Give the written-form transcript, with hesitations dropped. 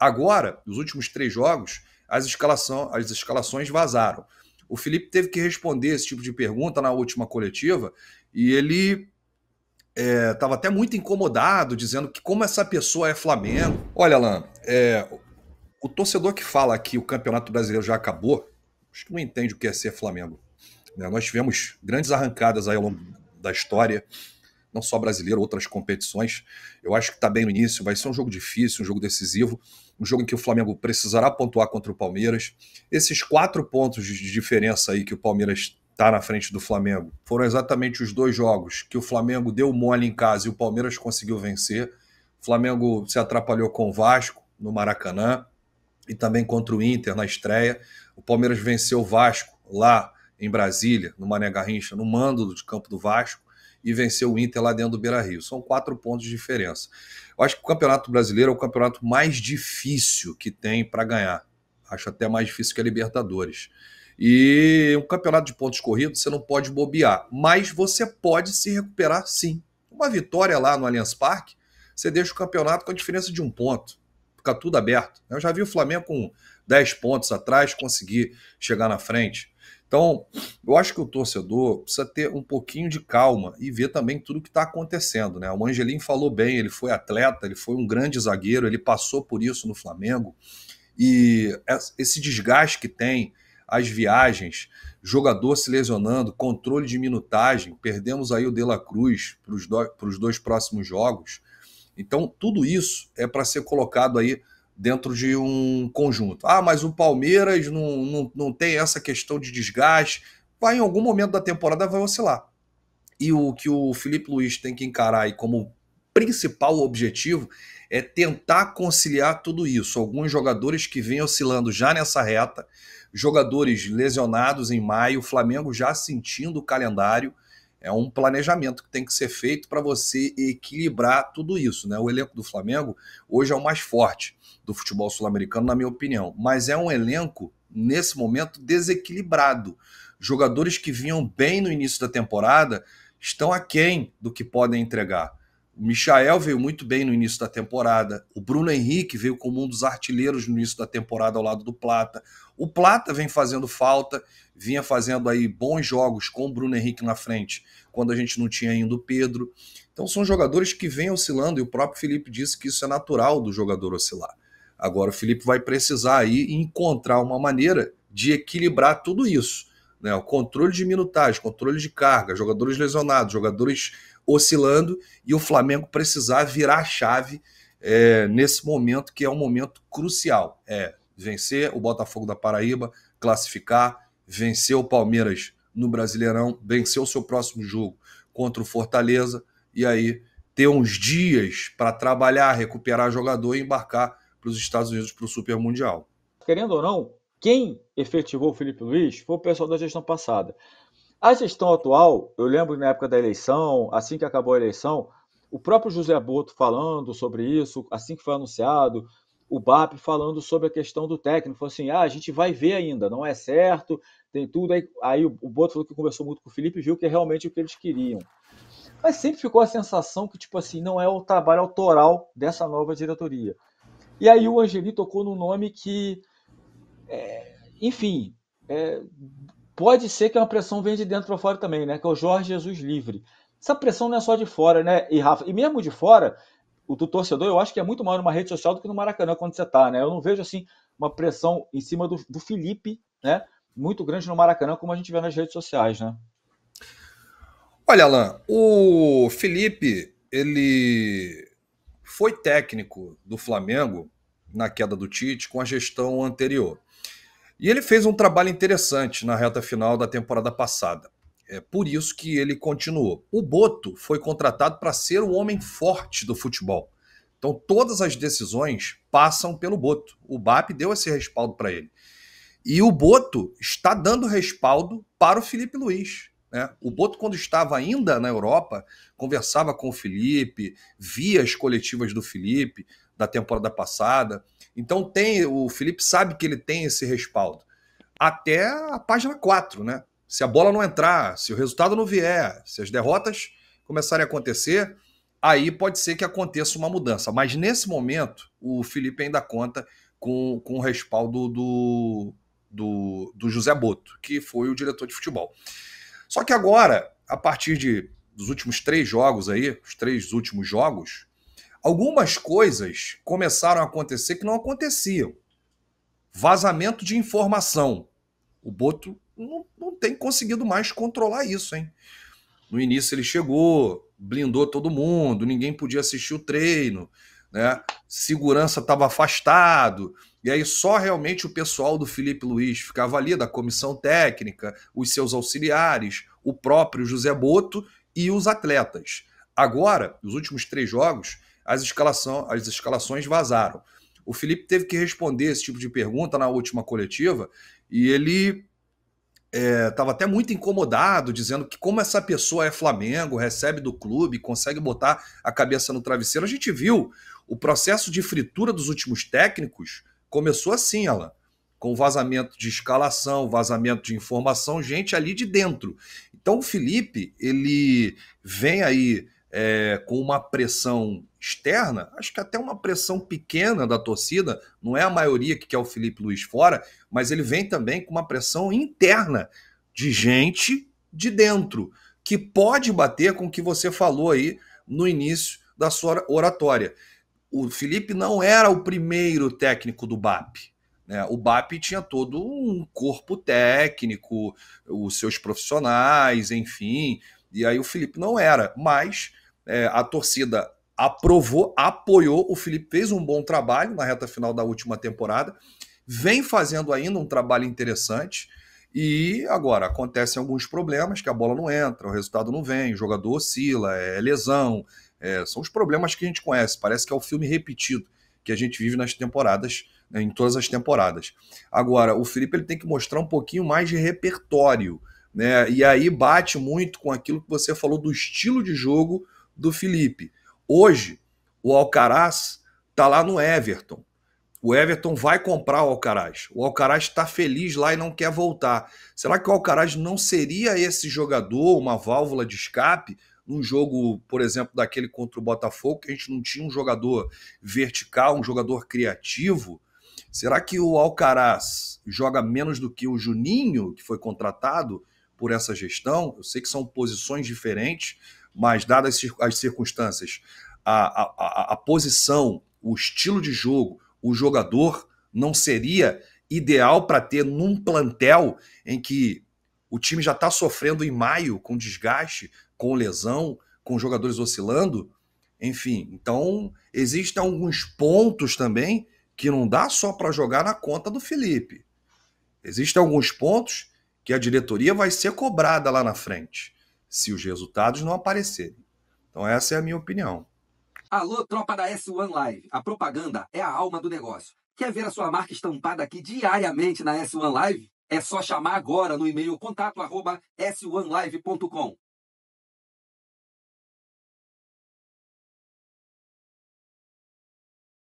Agora, nos últimos 3 jogos, as escalações vazaram. O Felipe teve que responder esse tipo de pergunta na última coletiva e ele estava até muito incomodado, dizendo que como essa pessoa é Flamengo. Olha, Alan, o torcedor que fala que o Campeonato Brasileiro já acabou, acho que não entende o que é ser Flamengo. Né? Nós tivemos grandes arrancadas aí ao longo da história, não só brasileiro, outras competições. Eu acho que está bem no início, vai ser um jogo difícil, um jogo decisivo, um jogo em que o Flamengo precisará pontuar contra o Palmeiras. Esses 4 pontos de diferença aí que o Palmeiras está na frente do Flamengo foram exatamente os 2 jogos que o Flamengo deu mole em casa e o Palmeiras conseguiu vencer. O Flamengo se atrapalhou com o Vasco no Maracanã e também contra o Inter na estreia. O Palmeiras venceu o Vasco lá em Brasília, no Mané Garrincha, no mando de campo do Vasco, e venceu o Inter lá dentro do Beira-Rio. São 4 pontos de diferença. Eu acho que o Campeonato Brasileiro é o campeonato mais difícil que tem para ganhar. Acho até mais difícil que a Libertadores. E um campeonato de pontos corridos você não pode bobear, mas você pode se recuperar sim. Uma vitória lá no Allianz Parque, você deixa o campeonato com a diferença de 1 ponto. Fica tudo aberto. Eu já vi o Flamengo com 10 pontos atrás conseguir chegar na frente. Então, eu acho que o torcedor precisa ter um pouquinho de calma e ver também tudo o que está acontecendo, né? O Angelim falou bem, ele foi atleta, ele foi um grande zagueiro, ele passou por isso no Flamengo. E esse desgaste que tem, as viagens, jogador se lesionando, controle de minutagem, perdemos aí o De La Cruz para os 2 próximos jogos. Então, tudo isso é para ser colocado aí dentro de um conjunto. Ah, mas o Palmeiras não tem essa questão de desgaste. Vai, em algum momento da temporada vai oscilar. E o que o Felipe Luiz tem que encarar aí como principal objetivo é tentar conciliar tudo isso. Alguns jogadores que vêm oscilando já nessa reta, jogadores lesionados em maio, o Flamengo já sentindo o calendário. É um planejamento que tem que ser feito para você equilibrar tudo isso, né? O elenco do Flamengo hoje é o mais forte do futebol sul-americano, na minha opinião. Mas é um elenco, nesse momento, desequilibrado. Jogadores que vinham bem no início da temporada estão aquém do que podem entregar. O Michael veio muito bem no início da temporada. O Bruno Henrique veio como um dos artilheiros no início da temporada ao lado do Plata. O Plata vem fazendo falta, vinha fazendo aí bons jogos com o Bruno Henrique na frente, quando a gente não tinha ainda o Pedro. Então são jogadores que vêm oscilando e o próprio Felipe disse que isso é natural do jogador oscilar. Agora o Felipe vai precisar aí encontrar uma maneira de equilibrar tudo isso, né? O controle de minutagem, controle de carga, jogadores lesionados, jogadores oscilando e o Flamengo precisar virar a chave nesse momento que é um momento crucial. Vencer o Botafogo da Paraíba, classificar, vencer o Palmeiras no Brasileirão, vencer o seu próximo jogo contra o Fortaleza e aí ter uns dias para trabalhar, recuperar jogador e embarcar para os Estados Unidos para o Super Mundial. Querendo ou não, quem efetivou o Felipe Luiz foi o pessoal da gestão passada. A gestão atual, eu lembro na época da eleição, assim que acabou a eleição, o próprio José Boto falando sobre isso, assim que foi anunciado, o BAP falando sobre a questão do técnico, falou assim, a gente vai ver ainda, não é certo, tem tudo. Aí o Boto falou que conversou muito com o Felipe e viu que é realmente o que eles queriam. Mas sempre ficou a sensação que, tipo assim, não é o trabalho autoral dessa nova diretoria. E aí o Angeli tocou num nome que, enfim, pode ser que uma pressão venha de dentro para fora também, né? Que é o Jorge Jesus Livre. Essa pressão não é só de fora, né? E Rafa, e mesmo de fora, o do torcedor, eu acho que é muito maior numa rede social do que no Maracanã quando você tá, né? Eu não vejo assim uma pressão em cima do Felipe, né? Muito grande no Maracanã, como a gente vê nas redes sociais, né? Olha, Alan, o Felipe, ele foi técnico do Flamengo na queda do Tite com a gestão anterior. E ele fez um trabalho interessante na reta final da temporada passada. É por isso que ele continuou. O Boto foi contratado para ser o homem forte do futebol. Então todas as decisões passam pelo Boto. O BAP deu esse respaldo para ele. E o Boto está dando respaldo para o Felipe Luiz. Né? O Boto, quando estava ainda na Europa, conversava com o Felipe, via as coletivas do Felipe da temporada passada. Então o Felipe sabe que ele tem esse respaldo. Até a página 4, né? Se a bola não entrar, se o resultado não vier, se as derrotas começarem a acontecer, aí pode ser que aconteça uma mudança. Mas nesse momento, o Felipe ainda conta com o respaldo do José Boto, que foi o diretor de futebol. Só que agora, a partir dos últimos 3 jogos aí, os 3 últimos jogos, algumas coisas começaram a acontecer que não aconteciam. Vazamento de informação. O Boto não tem conseguido mais controlar isso, hein? No início ele chegou, blindou todo mundo, ninguém podia assistir o treino, né? Segurança estava afastado, e aí só realmente o pessoal do Felipe Luiz ficava ali, da comissão técnica, os seus auxiliares, o próprio José Boto e os atletas. Agora, nos últimos 3 jogos, as escalações vazaram. O Felipe teve que responder esse tipo de pergunta na última coletiva, e ele estava até muito incomodado, dizendo que como essa pessoa é Flamengo, recebe do clube, consegue botar a cabeça no travesseiro. A gente viu o processo de fritura dos últimos técnicos começou assim, Alan, com vazamento de escalação, vazamento de informação, gente ali de dentro. Então o Felipe, ele vem aí com uma pressão externa, acho que até uma pressão pequena da torcida, não é a maioria que quer o Felipe Luiz fora, mas ele vem também com uma pressão interna de gente de dentro, que pode bater com o que você falou aí no início da sua oratória. O Felipe não era o primeiro técnico do BAP. Né? O BAP tinha todo um corpo técnico, os seus profissionais, enfim, e aí o Felipe não era, mas a torcida aprovou, apoiou, o Felipe fez um bom trabalho na reta final da última temporada, vem fazendo ainda um trabalho interessante, e agora acontecem alguns problemas, que a bola não entra, o resultado não vem, o jogador oscila, é lesão, são os problemas que a gente conhece, parece que é o filme repetido que a gente vive nas temporadas, né, em todas as temporadas. Agora, o Felipe ele tem que mostrar um pouquinho mais de repertório, né? E aí bate muito com aquilo que você falou do estilo de jogo do Felipe. Hoje, o Alcaraz está lá no Everton. O Everton vai comprar o Alcaraz. O Alcaraz está feliz lá e não quer voltar. Será que o Alcaraz não seria esse jogador, uma válvula de escape, num jogo, por exemplo, daquele contra o Botafogo, que a gente não tinha um jogador vertical, um jogador criativo? Será que o Alcaraz joga menos do que o Juninho, que foi contratado por essa gestão? Eu sei que são posições diferentes, mas dadas as circunstâncias, a posição, o estilo de jogo, o jogador não seria ideal para ter num plantel em que o time já está sofrendo em maio com desgaste, com lesão, com jogadores oscilando? Enfim, então existem alguns pontos também que não dá só para jogar na conta do Felipe. Existem alguns pontos que a diretoria vai ser cobrada lá na frente, se os resultados não aparecerem. Então essa é a minha opinião. Alô, tropa da S1 Live. A propaganda é a alma do negócio. Quer ver a sua marca estampada aqui diariamente na S1 Live? É só chamar agora no e-mail contato@s1live.com.